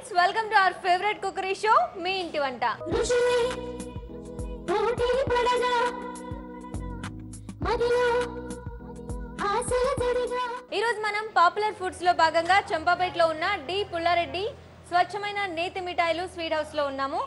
friends, welcome to our favorite cookery show, Me Inti Vanta. ఈ రోజు మనం popular foods లో భాగంగా చంపాపేటలో ఉన్న డి పుల్లారెడ్డి స్వచ్ఛమైన నేతి మిఠాయిలు స్వీట్ హౌస్ లో ఉన్నాము.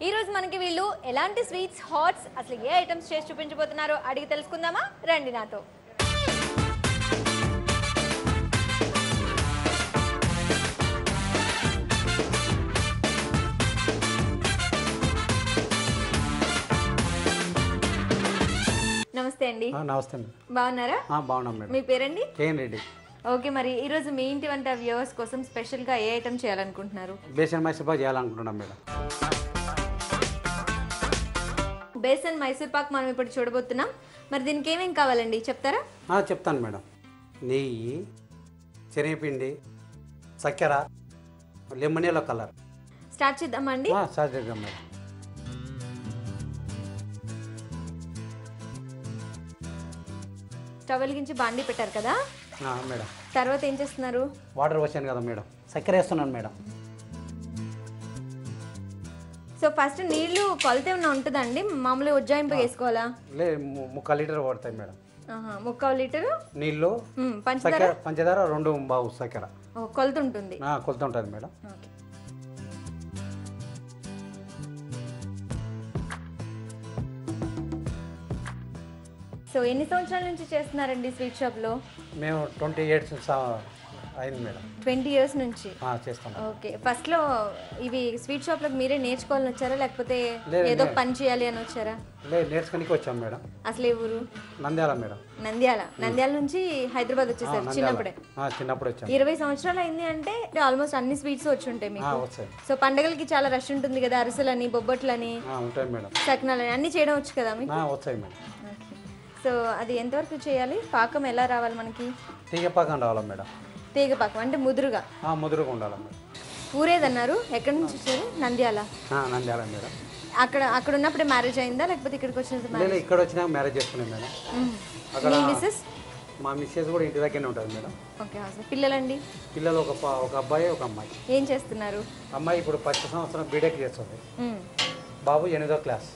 ఈ రోజు మనకి వీళ్ళు ఎలాంటి స్వీట్స్, హాట్స్, అసలు ఏ ఐటమ్స్ చేసి చూపించబోతున్నారో అడిగి తెలుసుకుందామా? రండి నాతో. నమస్తే అండి. నమస్తే అండి. బాగున్నారా? బాగున్నాం మేడం. మీ పేరండి? కేఎన్ రెడ్డి. ఓకే, మరి ఈ రోజు మీ ఇంటి వంట వ్యూవర్స్ కోసం స్పెషల్ గా ఏ ఐటమ్ చేయాలనుకుంటున్నారు? బేసన్ మైసూర్ పాక్ చేయాలనుకుంటున్నాం మేడం. బేసన్ మైసూర్ పాక్ మనం ఇప్పుడు చూడబోతున్నాం. మరి దీనికి ఏమేం కావాలండి చెప్తారా? చెప్తాను మేడం. నెయ్యి, శనగపిండి, చక్కెర, లెమన్ ఎల్లో కలర్. స్టార్ట్ చేద్దామా అండి? స్టార్ట్ చేద్దాం మేడం. స్టవ్ వెలిగించి బాండీ పెట్టారు కదా మేడం. తర్వాత ఏం చేస్తున్నారు? వాటర్ వచ్చాను కదా మేడం, చక్కెర వేస్తున్నాను మేడం. సో ఫస్ట్ నీళ్లు కొలత ఏమైనా ఉంటుందండి? మామూలుగా ఉజ్జాయింపు వేసుకోవాలా? లే, 3/4 లీటర్ పడతాయి మేడం. 3/4 లీటరు నీళ్ళు, పంచదార 2 బావు చక్కెర. కొలత ఉంటుంది? కొలత ఉంటుంది మేడం. సో ఎన్ని సంవత్సరాల నుంచి చేస్తున్నారండి స్వీట్ షాప్లో? మేము 20 years అయింది మేడం. 20 years నుంచి చేస్తాం. ఓకే, ఫస్ట్లో ఇవి స్వీట్ షాప్లోకి మీరే నేర్చుకోవాలని వచ్చారా, లేకపోతే ఏదో పని చేయాలి అని వచ్చారా? లేదు, నేర్చుకోనికి వచ్చాం మేడం. అసలు ఏ ఊరు? నంద్యాల మేడం. నంద్యాల నుంచి హైదరాబాద్ వచ్చేసారు చిన్నప్పుడే? చిన్నప్పుడు వచ్చాం. 20 సంవత్సరాలు అయింది అంటే ఆల్మోస్ట్ అన్ని స్వీట్స్ వచ్చి ఉంటాయి మీకు. సో పండగలకి చాలా రష్ ఉంటుంది కదా, అరిసెలని, బొబ్బట్లని, ఉంటాయి మేడం, సకినాలని అన్ని చేయడం వచ్చు కదా మీకు? వచ్చాయి మేడం. సో అది ఎంతవరకు చేయాలి? పాకం ఎలా రావాలి మనకి? తీగ పాకం రావాలా మేడం. తీగ పాకం అంటే ముదురుగా? ముదురుగా ఉండాలి మేడం. ఊరేదన్నారు? ఎక్కడి నుంచి వచ్చారు? నంద్యాల. నంద్యాల మేడం. అక్కడ ఉన్నప్పుడే మ్యారేజ్ అయిందా, లేకపోతే ఇక్కడికి వచ్చిన? ఇక్కడ వచ్చినాక మ్యారేజ్ చేసుకున్నాం మేడం. అక్కడ మిస్సెస్? మా మిస్సెస్ కూడా ఇంటి దగ్గరనే ఉంటుంది మేడం. ఓకే. పిల్లలండి? పిల్లలు ఒక అబ్బాయి, ఒక అమ్మాయి. ఏం చేస్తున్నారు? అమ్మాయి ఇప్పుడు 10వ సంవత్సరం బీటెక్ చేస్తుంది. బాబు 8వ క్లాస్.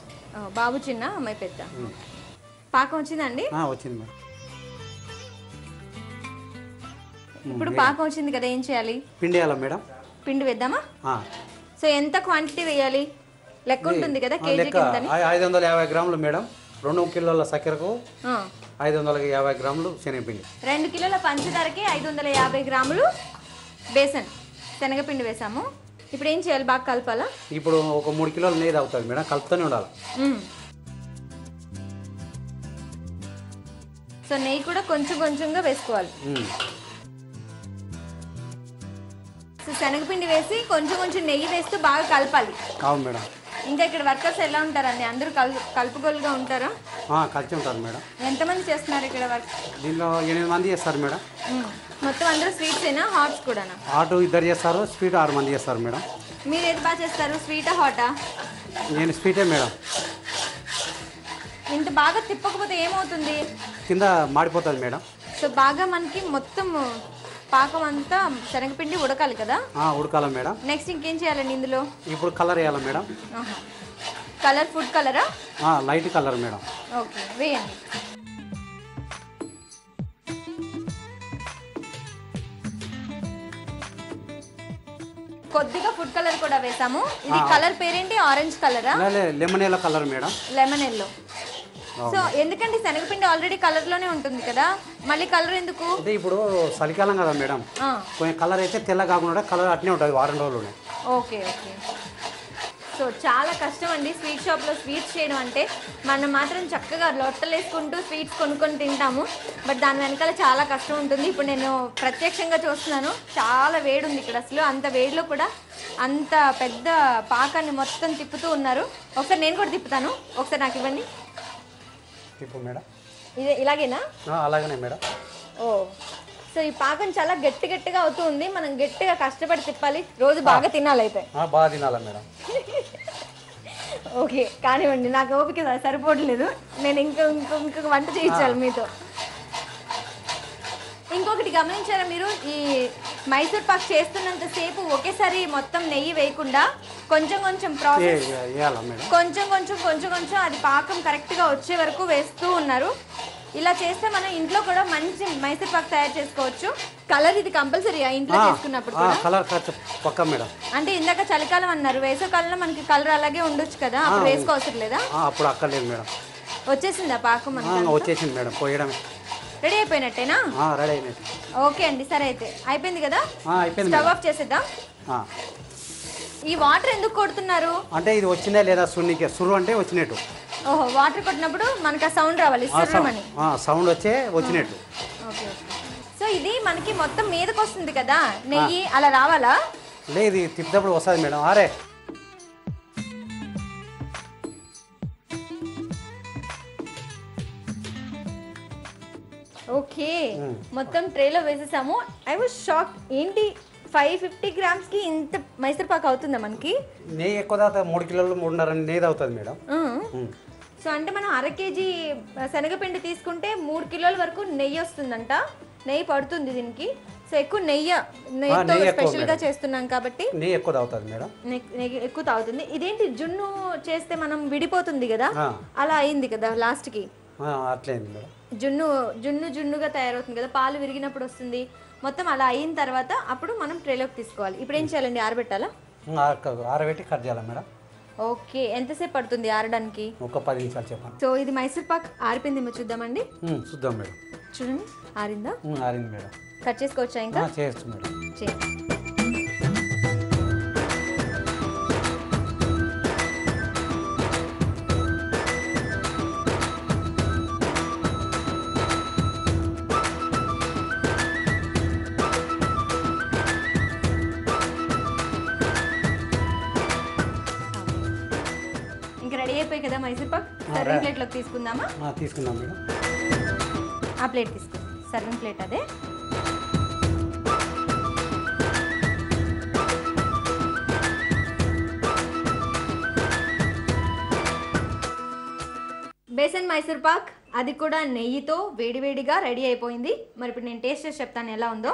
బాబు చిన్న, అమ్మాయి పెద్ద. పాకం వచ్చిందండి? వచ్చింది మేడం. ఇప్పుడు పాకం వచ్చింది కదా, ఏం చేయాలి? పిండి వేయాలా మేడం? పిండి వేద్దామా? సో ఎంత క్వాంటిటీ వేయాలి? లెక్క ఉంటుంది కదా, కేజీకి ఎంత? 550 గ్రాములు మేడం. 2 కిలోల చక్కెరకు 550 గ్రాములు శనగపిండి. 2 కిలోల పంచదారకి 550 గ్రాములు బేసన్ శనగపిండి వేసాము. ఇప్పుడు ఏం చేయాలి? బాగా కలపాలా? ఇప్పుడు ఒక 3 కిలోల నెయ్యి అవుతుంది మేడం, కలుపుతూనే ఉండాలి. సో నెయ్యి కూడా కొంచెం కొంచెంగా వేసుకోవాలి. సో శనగపిండి వేసి కొంచెం కొంచెం నెయ్యి వేస్తూ బాగా కలపాలి. అవును మేడం. ఇంకా ఇక్కడ వర్కర్స్ ఎలా ఉంటారండి? అందరూ కలుపుగోలుగా ఉంటారా? కలిసి ఉంటారు మేడం. ఎంతమంది చేస్తున్నారు ఇక్కడ వర్క్? దీనిలో 8 మంది చేస్తారు మేడం. మొత్తం అందరూ స్వీట్స్ ఏనా, హాట్స్ కూడానా? హాట్ 2 చేస్తారు, స్వీట్ 6 మంది చేస్తారు మేడం. మీరు ఏది బాగా చేస్తారు, స్వీటా హాటా? నేను స్వీటే మేడం. ఇంత బాగా తిప్పకపోతే ఏమవుతుంది? కింద మాడిపోతుంది మేడం. సో బాగా మనకి మొత్తం పాకం అంతా శనగపిండి ఉడకాలి కదా? ఉడకాల మేడం. నెక్స్ట్ ఇంకేం చేయాలండి ఇందులో? ఇప్పుడు కలర్ వేయాలి మేడం. కలర్ ఫుడ్ కలరా? Light colour madam. ఓకే, వేయండి. కొద్దిగా ఫుడ్ కలర్ కూడా వేసాము. ఇది కలర్ పేరేంటి? ఆరెంజ్ కలరా? Lemon yellow colour madam. Lemon yellow. So ఎందుకంటే శనగపిండి ఆల్రెడీ కలర్ లోనే ఉంటుంది కదా, మళ్ళీ కలర్ ఎందుకు? అంటే ఇప్పుడు చలికాలం కదా మేడం, కొంచెం కలర్ అయితే తెల్ల కాకుండా కలర్ అట్నే ఉంటుంది వారం రోజులు. Okay okay. సో చాలా కష్టం అండి స్వీట్ షాప్లో స్వీట్స్ చేయడం అంటే. మనం మాత్రం చక్కగా లొట్టలు వేసుకుంటూ స్వీట్స్ కొనుక్కొని తింటాము, బట్ దాని వెనకాల చాలా కష్టం ఉంటుంది. ఇప్పుడు నేను ప్రత్యక్షంగా చూస్తున్నాను, చాలా వేడి ఉంది ఇక్కడ. అసలు అంత వేడిలో కూడా అంత పెద్ద పాకాన్ని మొత్తం తిప్పుతూ ఉన్నారు. ఒకసారి నేను కూడా తిప్పుతాను, ఒకసారి నాకు ఇవ్వండి. మేడం ఇదే ఇలాగేనా? అలాగనే మేడం. ఓ, సో ఈ పాకం చాలా గట్టిగా అవుతూ ఉంది. మనం గట్టిగా కష్టపడి తిప్పాలి, రోజు బాగా తినాలి. అయితే బాగా తినాలా మేడం? ఓకే కానివ్వండి, నాకు ఓపిక సరిపోవట్లేదు, నేను ఇంకొక వంట చేయించాలి మీతో. ఇంకొకటి గమనించారా మీరు, ఈ మైసూర్ పాక్ చేస్తున్నంతసేపు ఒకేసారి మొత్తం నెయ్యి వేయకుండా కొంచెం కొంచెం ప్రాసెస్, కొంచెం కొంచెం అది పాకం కరెక్ట్గా వచ్చే వరకు వేస్తూ ఉన్నారు. ఇలా చేస్తే మనం ఇంట్లో కూడా మంచి మైసూర్ పాక్ తయారు చేసుకోవచ్చు. కలర్ ఇది కంపల్సరీ ఇంట్లో చేసుకున్నప్పుడు పక్క మేడం. అంటే ఇందాక చలికాలం అన్నారు, వేసవికాలంలో మనకి కలర్ అలాగే ఉండొచ్చు కదా, అప్పుడు వేసుకోవసరం లేదా? అప్పుడు అక్కర్లేదు మేడం. వచ్చేసిందా పాకం? వచ్చేసింది మేడం, పోయడమే. రెడీ అయిపోయినట్టేనా? రెడీ అయినట్టు. ఓకే అండి, సరే అయితే అయిపోయింది కదా, అయిపోయింది. స్టవ్ ఆఫ్ చేసేద్దాం. ఈ వాటర్ ఎందుకు కొడుతున్నారు అంటే ఇది వచ్చిందా లేదా సురు అంటే వచ్చినట్టు. ఓహో, వాటర్ కొట్టినప్పుడు మనకి ఆ సౌండ్ రావాలి, సుర్రమని సౌండ్ వచ్చే వచ్చినట్టు. Okay okay. సో ఇది మనకి మొత్తం మీదకి వస్తుంది కదా నెయ్యి, అలా రావాలా? లేదు, తిప్పేటప్పుడు వస్తుంది మేడం. అరే ఓకే, మొత్తం ట్రేలో వేసేసాము. ఐ వాజ్ షాక్, ఏంటి 550 గ్రామ్స్కి ఇంత మైసూర్ పాక్ అవుతుందా మనకి? నెయ్యి ఎక్కువ తాగుతుంది, 3 కిలోలు 3.5 నెయ్యి అవుతుంది మేడం. సో అంటే మనం 1/2 కేజీ శనగపిండి తీసుకుంటే 3 కిలోల వరకు నెయ్యి వస్తుందంట, నెయ్యి పడుతుంది దీనికి. సో ఎక్కువ నెయ్యితో స్పెషల్గా చేస్తున్నాం కాబట్టి నెయ్యి ఎక్కువ తాగుతుంది మేడం, నెయ్యి ఎక్కువ తాగుతుంది. ఇదేంటి జున్ను చేస్తే మనం విడిపోతుంది కదా, అలా అయింది కదా లాస్ట్కి? అట్లయింది మేడం. జున్నుగా తయారవుతుంది కదా, పాలు విరిగినప్పుడు వస్తుంది. మొత్తం అలా అయిన తర్వాత అప్పుడు మనం ట్రేలోకి తీసుకోవాలి. ఇప్పుడు ఏం చేయాలండి, ఆరబెట్టాలా? ఆరబెట్టి కట్ చేయాలి మేడం. ఓకే, ఎంతసేపు పడుతుంది ఆరడానికి? ఒక 10 నిమిషాలు చెప్పండి. సో ఇది మైసూర్ పాక్ ఆరిపోయిందేమో చూద్దామండి. చూద్దాం మేడం. చూడండి, ఆరిందా? ఆరింది మేడం. కట్ చేసుకోవచ్చా? ఇంకా చేయొచ్చు మేడం. రెడీ అయిపోయి కదా మైసూర్ పాక్, సర్వింగ్ ప్లేట్లోకి తీసుకుందామా? తీసుకుందాం మేడం. ఆ ప్లేట్ తీసుకో, సర్వింగ్ ప్లేట్ అదే. బేసన్ మైసూర్ పాక్, అది కూడా నెయ్యితో వేడివేడిగా రెడీ అయిపోయింది. మరి ఇప్పుడు నేను టేస్ట్ చేసి చెప్తాను ఎలా ఉందో.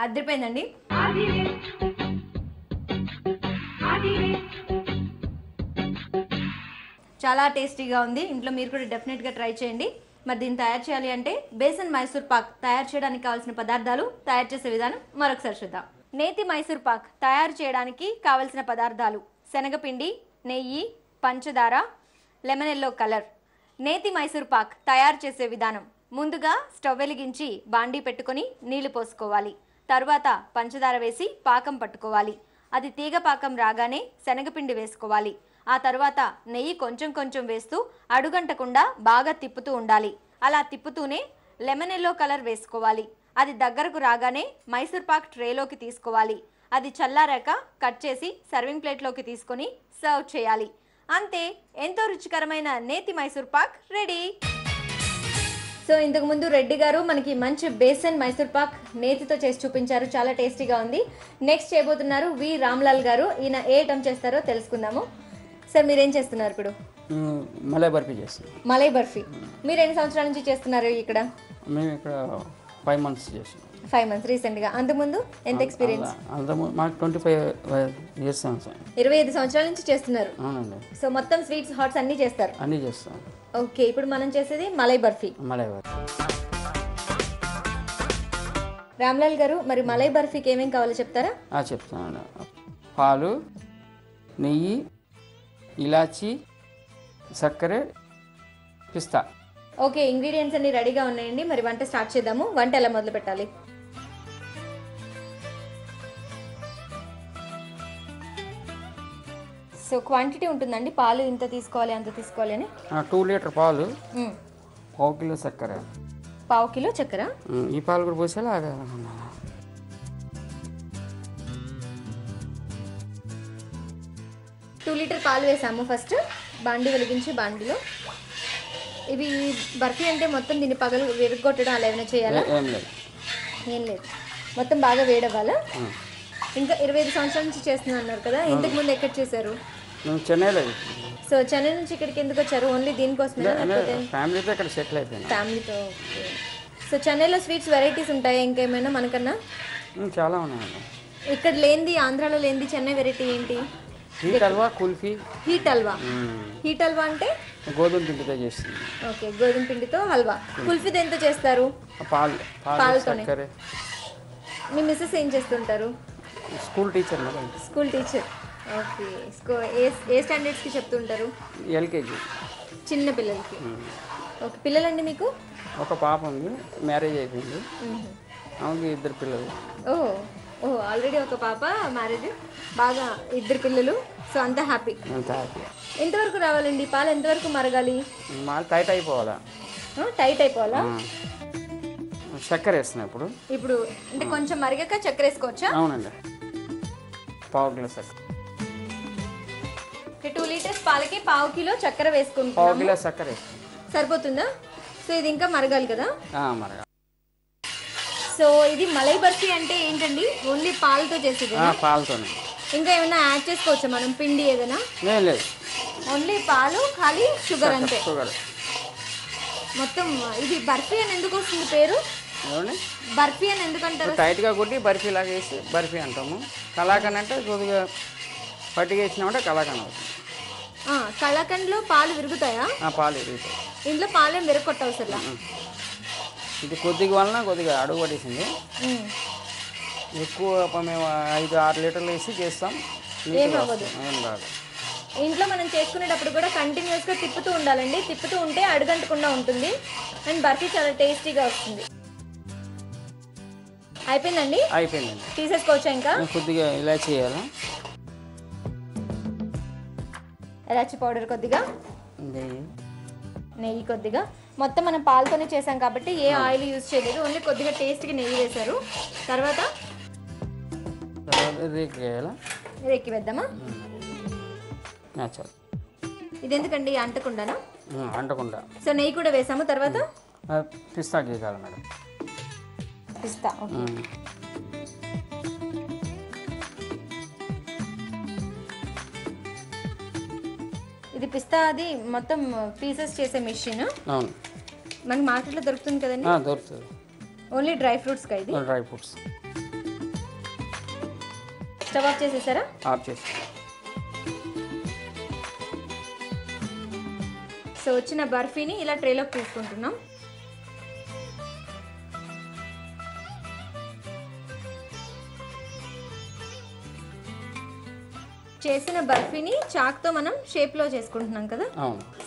అదిరిపోయిందండి. చాలా టేస్టీగా ఉంది. ఇంట్లో మీరు కూడా డెఫినెట్గా ట్రై చేయండి. మరి దీన్ని తయారు చేయాలి అంటే బేసన్ మైసూర్ పాక్ తయారు చేయడానికి కావాల్సిన పదార్థాలు, తయారు చేసే విధానం మరొకసారి చూద్దాం. నేతి మైసూర్ పాక్ తయారు చేయడానికి కావలసిన పదార్థాలు: శనగపిండి, నెయ్యి, పంచదార, లెమన్ ఎల్లో కలర్. నేతి మైసూర్ పాక్ తయారు చేసే విధానం: ముందుగా స్టవ్ వెలిగించి బాండీ పెట్టుకొని నీళ్లు పోసుకోవాలి. తర్వాత పంచదార వేసి పాకం పట్టుకోవాలి. అది తీగ పాకం రాగానే శనగపిండి వేసుకోవాలి. ఆ తర్వాత నెయ్యి కొంచెం కొంచెం వేస్తూ అడుగంటకుండా బాగా తిప్పుతూ ఉండాలి. అలా తిప్పుతూనే లెమన్ ఎల్లో కలర్ వేసుకోవాలి. అది దగ్గరకు రాగానే మైసూర్ పాక్ ట్రేలోకి తీసుకోవాలి. అది చల్లారాక కట్ చేసి సర్వింగ్ ప్లేట్లోకి తీసుకొని సర్వ్ చేయాలి. అంతే, ఎంతో రుచికరమైన నేతి మైసూర్ పాక్ రెడీ. సో ఇంతకుముందు రెడ్డి గారు మనకి మంచి బేసన్ మైసూర్ పాక్ నేతితో చేసి చూపించారు, చాలా టేస్టీగా ఉంది. నెక్స్ట్ చేయబోతున్నారు వి రామ్లాల్ గారు. ఈయన ఏ ఐటమ్ చేస్తారో తెలుసుకుందాము. సార్ మీరేం చేస్తున్నారు ఇప్పుడు? మలై బర్ఫీ చేస్తున్నాం. మలై బర్ఫీ మీరు ఎన్ని సంవత్సరాల నుంచి చేస్తున్నారు ఇక్కడ? మేము ఇక్కడ 5 months చేస్తున్నాం. 5 months రీసెంట్గా. అంతకుముందు ఎంత ఎక్స్పీరియన్స్? అంతకుముందు మాకు 25 years. 25 సంవత్సరాల నుంచి చేస్తున్నారు. అవునండి. సో మొత్తం స్వీట్స్, హాట్స్ అన్నీ చేస్తారు? అన్నీ చేస్తాం. ఓకే, ఇప్పుడు మనం చేసేది మలై బర్ఫీ. మలై బర్ఫీ. రామ్లాల్ గారు, మరి మలై బర్ఫీకి ఏమేమి కావాలో చెప్తారా? చెప్తాను. పాలు, నెయ్యి, ఇలాచి, చక్కెర, పిస్తా. ఓకే, ఇంగ్రీడియంట్స్ అన్ని రెడీగా ఉన్నాయండి. మరి వంట స్టార్ట్ చేద్దాము. వంట ఎలా మొదలు పెట్టాలి? సో క్వాంటిటీ ఉంటుందండి, పాలు ఇంత తీసుకోవాలి అంత తీసుకోవాలి అని? 2 లీటర్ పాలు, 1 కిలో చక్కెర, 1/2 కిలో చక్కెర. ఈ పాలు కూడా పోసేలా 2 లీటర్ పాలు వేసాము. ఫస్ట్ బాండి వెలిగించి బాండిలో ఇవి బర్ఫీ అంటే మొత్తం దీన్ని పగలు విరగొట్టడం అలా ఏమైనా చేయాలా? ఏం లేదు. ఏం లేదు. మొత్తం బాగా వేడవ్వాలా? ఇంకా 25 సంవత్సరాల నుంచి చేస్తున్నా అన్నారు కదా, ఇంతకు ముందు ఎక్కడ చేశారు? మేము చెన్నైలో సో చెన్నై నుంచి ఇక్కడికి ఎందుకు వచ్చారు? ఓన్లీ దీనికోసమేనా లేకపోతే ఫ్యామిలీతో ఇక్కడ సెటిల్ అయిపోయింది. ఫ్యామిలీతో? ఓకే. సో చెన్నైలో స్వీట్స్ వెరైటీస్ ఉంటాయా ఇంకేమైనా మనకన్నా? చాలా ఉన్నాయండి. ఇక్కడ లేనిది, ఆంధ్రాలో లేనిది చెన్నై వెరైటీ ఏంటి? Heat halwa, kulfi. Heat halwa. Heat halwa అంటే గోధుమ పిండితో చేస్తుంది. ఓకే, గోధుమ పిండితో హల్వా. కుల్ఫీ దేంతో చేస్తారు? పాలతోనే. మీ మిస్సెస్ ఏం చేస్తుంటారు? School teacher madam. School teacher. Okay. ఏ స్టాండర్డ్స్కి చెప్తుంటారు? ఎల్కేజీ. చిన్న పిల్లలకి. ఓకే. పిల్లలండి మీకు? ఒక పాప ఉంది, మ్యారేజ్ అయిపోయింది. ఆమెకి 2 పిల్లలు. ఓ ఆల్రెడీ ఒక పాప, మ్యారేజ్, బాగా 2 పిల్లలు. సో అంతా హ్యాపీ. ఎంతవరకు రావాలండి పాలు? ఎంతవరకు మరగాలి? టైట్ అయిపోవాలా? టైట్ అయిపోవాలా? చక్కెర వేస్తున్నాయి ఇప్పుడు అంటే కొంచెం మరిగాక చక్కెర వేసుకోవచ్చా? అవునండి. 1/2 కిలో చక్కెర. 2 లీటర్స్ పాలకి 1/2 కిలో చక్కెర వేసుకుంటాం. 1/2 కిలో చక్కెర వేసుకుంటాం. సరిపోతుందా? సో ఇది ఇంకా మరగాలి కదా? మరగాలి. సో ఇది మలై బర్ఫీ అంటే ఏంటండి? ఓన్లీ పాలతో చేసేది? పాలతోనే. ఇంకా ఏమైనా యాడ్ చేసుకోవచ్చా మనం? పిండి ఏదైనా? లేదు, ఓన్లీ పాలు, ఖాళీ షుగర్ అంతే. షుగర్ మొత్తం. ఇది బర్ఫీ అని ఎందుకు వస్తుంది పేరు? బర్ఫీ అని ఎందుకంటారు? టైట్గా కొట్టి బర్ఫీ లాగా వేసి బర్ఫీ అంటాము. కలాకండ్ అంటే కొద్దిగా పట్టిగా వేసినామంటే కలాకండ్ అవుతుంది. కలాకండ్లో పాలు విరుగుతాయా? పాలు విరుగుతాయి. ఇంట్లో పాలేం విరగొట్టవసరం. ఇది కొద్దిగా వలన కొద్దిగా అడుగు పట్టేసింది. ఎక్కువ మేము 5-6 లీటర్లు వేసి చేస్తాం. ఏం రాదు. ఇంట్లో మనం చేసుకునేటప్పుడు కూడా కంటిన్యూస్గా తిప్పుతూ ఉండాలండి. తిప్పుతూ ఉంటే అడుగంటకుండా ఉంటుంది అండ్ బర్ఫీ చాలా టేస్టీగా వస్తుంది. అయిపోయిందండి? అయిపోయిందండి. తీసేసుకోవచ్చా? ఇంకా కొద్దిగా ఇలాచీ వేయాలా? ఇలాచీ పౌడర్ కొద్దిగా, నెయ్యి కొద్దిగా. మొత్తం మనం పాలతోనే చేసాం కాబట్టి ఏ ఆయిల్ యూజ్ చేయలేదు, ఓన్లీ కొద్దిగా టేస్ట్కి నెయ్యి వేశారు. తర్వాత రేకి వేయాలా? రేకి వేద్దామా? ఇది ఎందుకండి? అంటకుండానా? అంటకుండా. సో నెయ్యి కూడా వేసాము. తర్వాత పిస్తా గీకాలి మేడం. పిస్తా. ఇది పిస్తా, అది మొత్తం పీసెస్ చేసే మిషన్. అవును. మనకి మార్కెట్లో దొరుకుతుంది కదండి? దొరుకుతుంది. ఓన్లీ డ్రై ఫ్రూట్స్ కా ఇది? Dry fruits. స్టవ్ ఆఫ్ చేసేసారా? ఆఫ్ చేసి. సో వచ్చిన బర్ఫీని ఇలా ట్రేలోకి తీసుకుంటున్నాం. చేసిన బర్ఫీని చాక్తో మనం షేప్లో చేసుకుంటున్నాం కదా.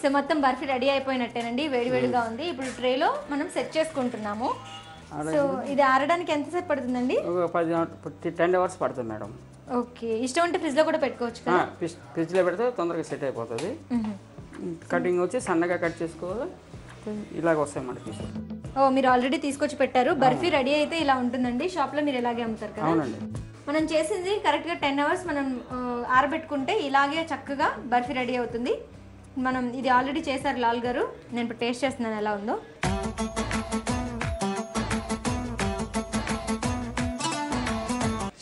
సో మొత్తం బర్ఫీ రెడీ అయిపోయినట్టేనండి. వేడివేడిగా ఉంది. ఇప్పుడు ట్రేలో మనం సెట్ చేసుకుంటున్నాము. సో ఇది ఆరడానికి ఎంతసేపు పడుతుందండి? 10 అవర్స్ పడుతుంది మేడం. ఓకే. ఇష్టం అంటే ఫ్రిడ్జ్లో కూడా పెట్టుకోవచ్చు కదా? ఫ్రిడ్జ్లో పెడితే తొందరగా సెట్ అయిపోతుంది. కటింగ్ వచ్చి సన్నగా కట్ చేసుకోవాలి. ఇలాగ వస్తాయి మనకి. మీరు ఆల్రెడీ తీసుకొచ్చి పెట్టారు. బర్ఫీ రెడీ అయితే ఇలా ఉంటుందండి. షాప్లో మీరు ఇలాగే అమ్ముతారు కదా? అవునండి. మనం చేసింది కరెక్ట్గా 10 అవర్స్ మనం ఆరబెట్టుకుంటే ఇలాగే చక్కగా బర్ఫీ రెడీ అవుతుంది. మనం ఇది ఆల్రెడీ చేశారు లాల్ గారు. నేను ఇప్పుడు టేస్ట్ చేస్తున్నాను ఎలా ఉందో.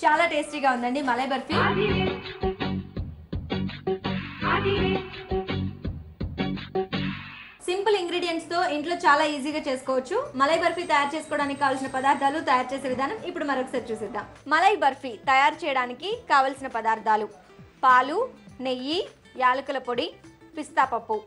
చాలా టేస్టీగా ఉందండి మలై బర్ఫీ. సింపుల్ ఇంగ్రీడియంట్స్ తో ఇంట్లో చాలా ఈజీగా చేసుకోవచ్చు. మలై బర్ఫీ తయారు చేసుకోవడానికి కావాల్సిన పదార్థాలు, తయారు చేసే విధానం ఇప్పుడు మరొకసారి చూసేద్దాం. మలై బర్ఫీ తయారు చేయడానికి కావలసిన పదార్థాలు: పాలు, నెయ్యి, యాలకుల పొడి, పిస్తా పప్పు.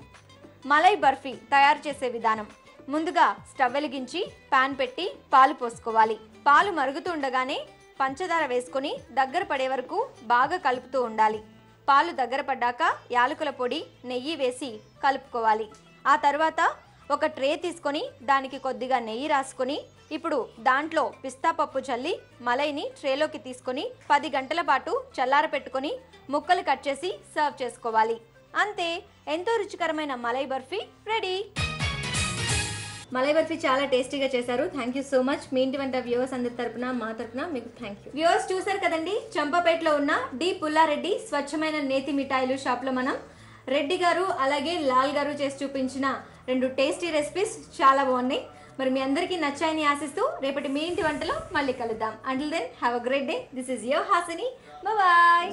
మలై బర్ఫీ తయారు చేసే విధానం: ముందుగా స్టవ్ వెలిగించి పాన్ పెట్టి పాలు పోసుకోవాలి. పాలు మరుగుతుండగానే పంచదార వేసుకొని దగ్గర పడే వరకు బాగా కలుపుతూ ఉండాలి. పాలు దగ్గర పడ్డాక యాలకుల పొడి, నెయ్యి వేసి కలుపుకోవాలి. ఆ తర్వాత ఒక ట్రే తీసుకొని దానికి కొద్దిగా నెయ్యి రాసుకొని ఇప్పుడు దాంట్లో పిస్తా పప్పు చల్లి మలైని ట్రేలోకి తీసుకొని 10 గంటల పాటు చల్లార పెట్టుకొని ముక్కలు కట్ చేసి సర్వ్ చేసుకోవాలి. అంతే, ఎంతో రుచికరమైన మలై బర్ఫీ రెడీ. మలై బర్ఫీ చాలా టేస్టీగా చేశారు. Thank you so much. మీ ఇంటి వంట వ్యూవర్స్ అందరి తరపున, మా తరపున మీకు థ్యాంక్ యూ. వ్యూవర్స్ చూసారు కదండి, చంపాపేటలో ఉన్న డి పుల్లారెడ్డి స్వచ్ఛమైన నేతి మిఠాయిలు షాప్లో మనం రెడ్డి గారు అలాగే లాల్ గారు చేసి చూపించిన 2 టేస్టీ రెసిపీస్ చాలా బాగున్నాయి. మరి మీ అందరికీ నచ్చాయని ఆశిస్తూ రేపటి మీ ఇంటి వంటలో మళ్ళీ కలుద్దాం. Until then have a great day. This is your Hasini. Bye.